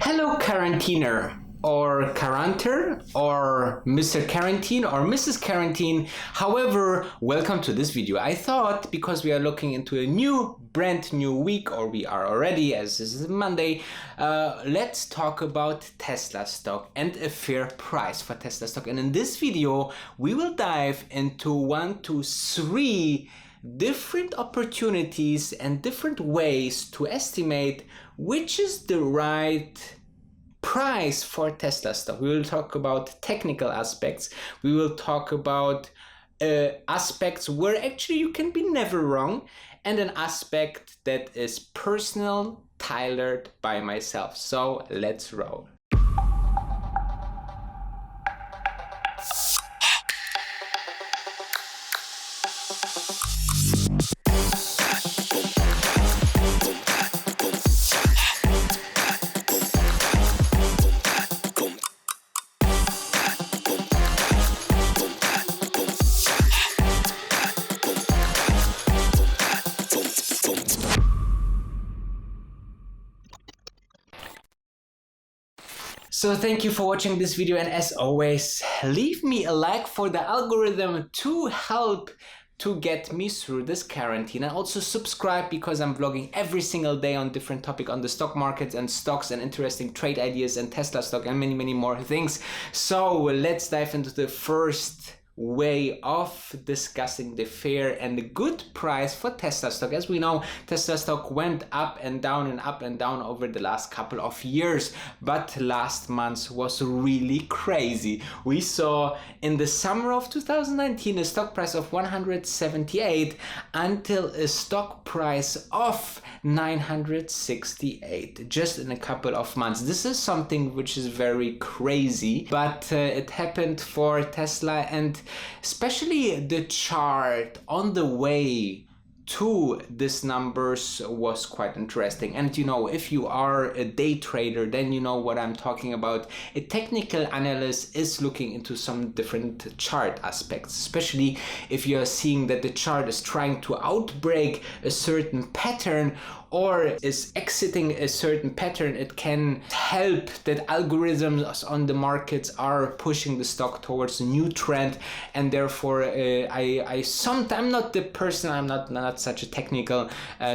Hello, Quarantiner, or Quaranter, or Mr. Quarantine, or Mrs. Quarantine. However, welcome to this video. I thought, because we are looking into a brand new week, or we are already, as this is Monday, let's talk about Tesla stock and a fair price for Tesla stock. And in this video, we will dive into 1 to 3 different opportunities and different ways to estimate which is the right price for Tesla stock. We will talk about technical aspects. We will talk about aspects where actually you can be never wrong, and an aspect that is personal, tailored by myself. So let's roll. So thank you for watching this video, and as always, leave me a like for the algorithm to help to get me through this quarantine, and also subscribe because I'm vlogging every single day on different topic on the stock markets and stocks and interesting trade ideas and Tesla stock and many more things. So let's dive into the first way of discussing the fair and the good price for Tesla stock. As we know, Tesla stock went up and down and up and down over the last couple of years, but last month was really crazy. We saw in the summer of 2019 a stock price of 178 until a stock price of 968 just in a couple of months. This is something which is very crazy, but it happened for Tesla, and especially the chart on the way to these numbers was quite interesting. And you know, if you are a day trader, then you know what I'm talking about. A technical analyst is looking into some different chart aspects, especially if you are seeing that the chart is trying to outbreak a certain pattern or is exiting a certain pattern. It can help that algorithms on the markets are pushing the stock towards a new trend, and therefore I sometimes, I'm not the person, I'm not such a technical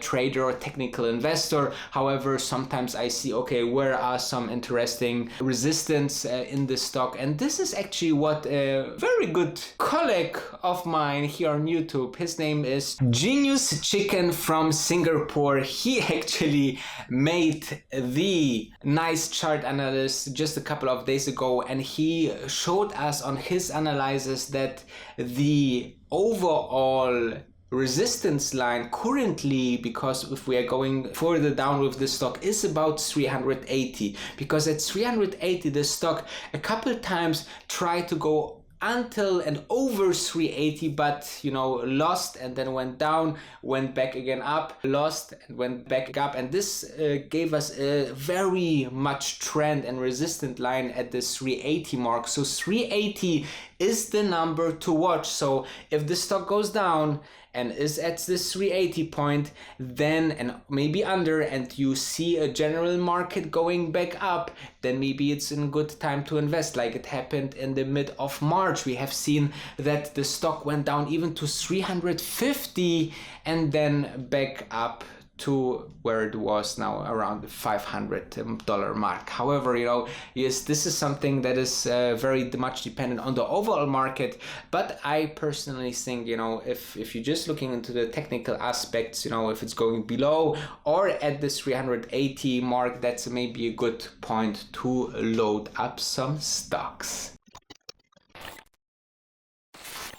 trader or technical investor. However, sometimes I see, okay, where are some interesting resistance in the stock, and this is actually what a very good colleague of mine here on YouTube, his name is Genius Chicken from Singapore. He actually made the nice chart analysis just a couple of days ago, and he showed us on his analysis that the overall resistance line currently, because if we are going further down with the stock, is about 380, because at 380 the stock a couple times tried to go until and over 380, but you know, lost and then went down, went back again up, lost and went back up, and this gave us a very much trend and resistant line at the 380 mark. So 380 is the number to watch. So if the stock goes down and is at this 380 point, then, and maybe under, and you see a general market going back up, then maybe it's a good time to invest, like it happened in the mid of March. We have seen that the stock went down even to 350 and then back up to where it was now, around the $500 mark. However, you know, yes, this is something that is very much dependent on the overall market, but I personally think, you know, if you're just looking into the technical aspects, you know, if it's going below or at this 380 mark, that's maybe a good point to load up some stocks.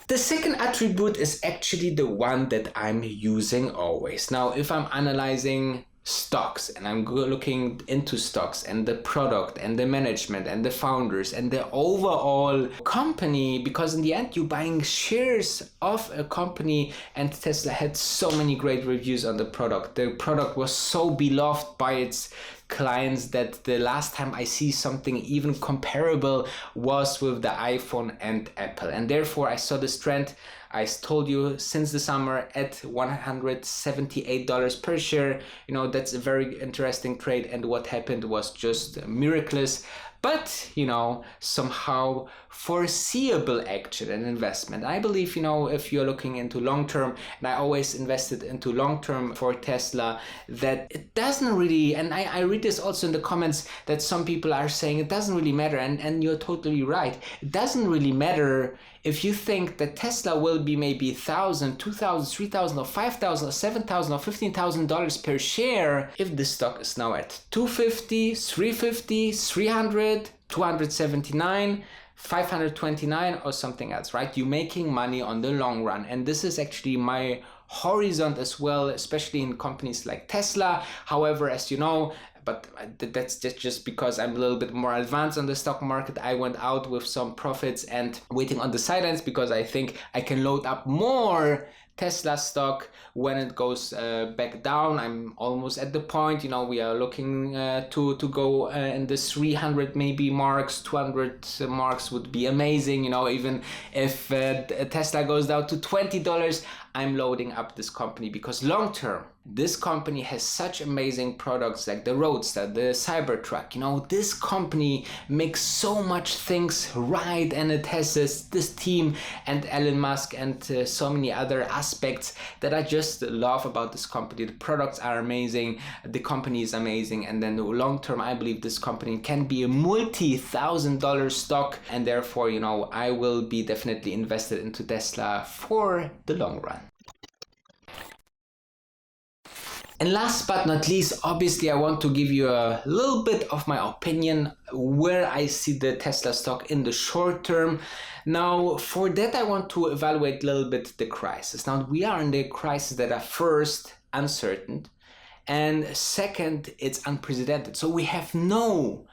The second attribute is actually the one that I'm using always. Now, if I'm analyzing stocks and I'm looking into stocks and the product and the management and the founders and the overall company, because in the end you're buying shares of a company, and Tesla had so many great reviews on the product. The product was so beloved by its clients that the last time I see something even comparable was with the iPhone and Apple, and therefore I saw this trend I told you since the summer at $178 per share. You know, that's a very interesting trade, and what happened was just miraculous. But, you know, somehow foreseeable action and investment. I believe, you know, if you're looking into long-term, and I always invested into long-term for Tesla, that it doesn't really, and I read this also in the comments, that some people are saying it doesn't really matter, and you're totally right. It doesn't really matter if you think that Tesla will be maybe $1,000, $2,000, $3,000, or $5,000, or $7,000, or $15,000 per share, if the stock is now at $250, $350, $300, $279, $529, or something else, right? You're making money on the long run. And this is actually my horizon as well, especially in companies like Tesla. However, as you know, but that's just because I'm a little bit more advanced on the stock market. I went out with some profits and waiting on the sidelines because I think I can load up more Tesla stock when it goes back down. I'm almost at the point, you know, we are looking to go in the 300 maybe marks, 200 marks would be amazing. You know, even if Tesla goes down to $20, I'm loading up this company because long term, this company has such amazing products like the Roadster, the Cybertruck. You know, this company makes so much things right, and it has this team and Elon Musk and so many other aspects that I just love about this company. The products are amazing, the company is amazing, and then long term, I believe this company can be a multi-$1,000 stock, and therefore, you know, I will be definitely invested into Tesla for the long run. And last but not least, obviously, I want to give you a little bit of my opinion where I see the Tesla stock in the short term. Now, for that, I want to evaluate a little bit the crisis. Now, we are in the crisis that are first uncertain, and second, it's unprecedented. So we have no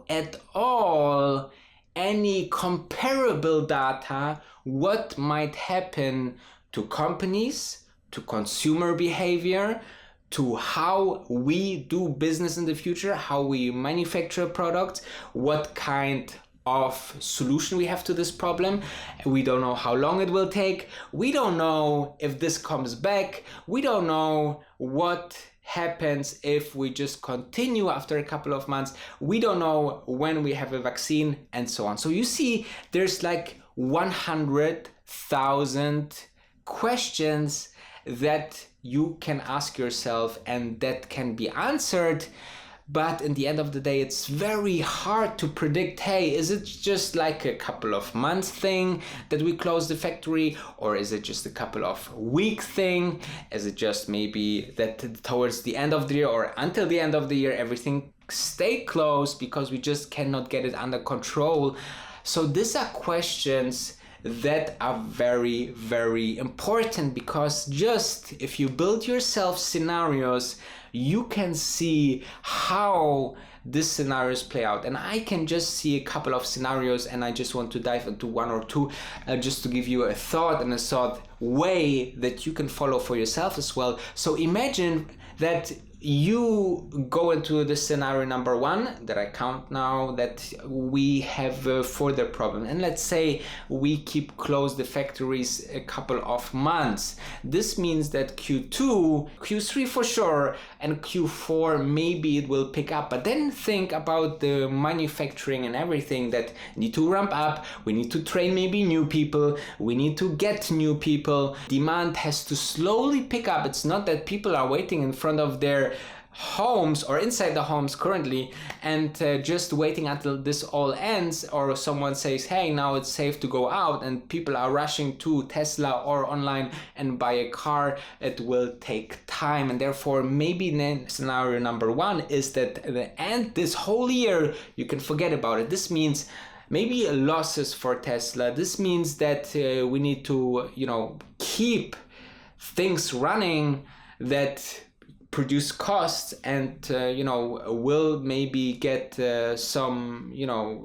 at all any comparable data what might happen to companies, to consumer behavior, to how we do business in the future, how we manufacture products, what kind of solution we have to this problem. We don't know how long it will take. We don't know if this comes back. We don't know what happens if we just continue after a couple of months. We don't know when we have a vaccine, and so on. So you see, there's like 100,000 questions that you can ask yourself and that can be answered. But in the end of the day, it's very hard to predict, hey, is it just like a couple of months thing that we close the factory? Or is it just a couple of week thing? Is it just maybe that towards the end of the year or until the end of the year, everything stay closed because we just cannot get it under control? So these are questions that are very, very important, because just if you build yourself scenarios, you can see how these scenarios play out. And I can just see a couple of scenarios, and I just want to dive into one or two just to give you a thought and a thought way that you can follow for yourself as well. So imagine that you go into the scenario number one that I count now that we have a further problem, and let's say we keep closed the factories a couple of months. This means that Q2, Q3 for sure, and Q4 maybe it will pick up. But then think about the manufacturing and everything that need to ramp up. We need to train maybe new people. We need to get new people. Demand has to slowly pick up. It's not that people are waiting in front of their homes or inside the homes currently and just waiting until this all ends, or someone says, hey, now it's safe to go out, and people are rushing to Tesla or online and buy a car. It will take time, and therefore maybe then scenario number one is that at the end this whole year you can forget about it. This means maybe losses for Tesla. This means that we need to, keep things running that produce costs and will maybe get some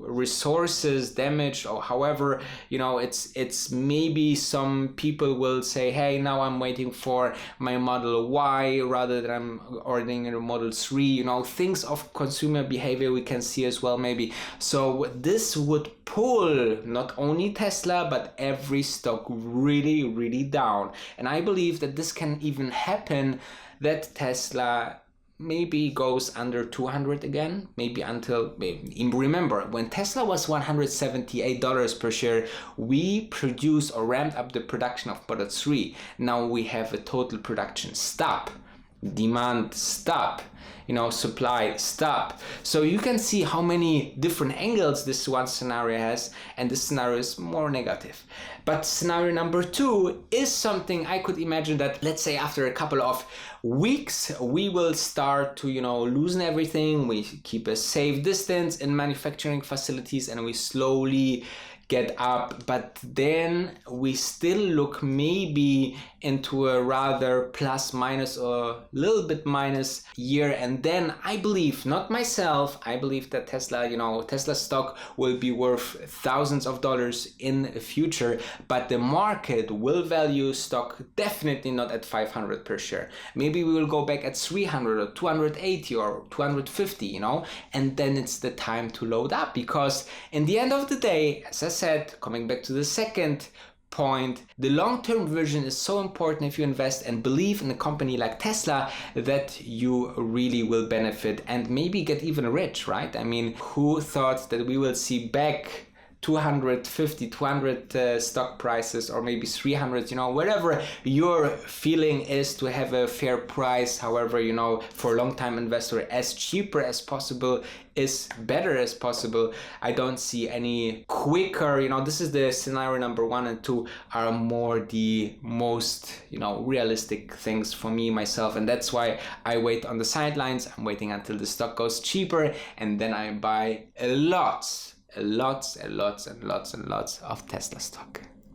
resources damaged, or however, it's maybe some people will say, hey, now I'm waiting for my Model Y rather than I'm ordering a Model 3, things of consumer behavior we can see as well maybe. So this would pull not only Tesla but every stock really, really down. And I believe that this can even happen, that Tesla maybe goes under 200 again, maybe until, remember, when Tesla was $178 per share, we produced or ramped up the production of Model 3. Now we have a total production stop, demand stop, supply stop. So you can see how many different angles this one scenario has, and this scenario is more negative. But scenario number 2 is something I could imagine that, let's say after a couple of weeks, we will start to, loosen everything. We keep a safe distance in manufacturing facilities and we slowly get up, but then we still look maybe into a rather plus minus or a little bit minus year. And then I believe, not myself, I believe that Tesla, Tesla stock will be worth thousands of dollars in the future, but the market will value stock definitely not at 500 per share. Maybe we will go back at 300 or 280 or 250, and then it's the time to load up, because in the end of the day, as I said, coming back to the second point, the long-term vision is so important if you invest and believe in a company like Tesla, that you really will benefit and maybe get even rich, right? I mean, who thought that we will see back 250, 200 stock prices, or maybe 300, whatever your feeling is to have a fair price. However, for a long-time investor, as cheaper as possible is better as possible. I don't see any quicker, this is the scenario number 1 and 2 are more the most, realistic things for me, myself. And that's why I wait on the sidelines. I'm waiting until the stock goes cheaper, and then I buy lots of Tesla stock.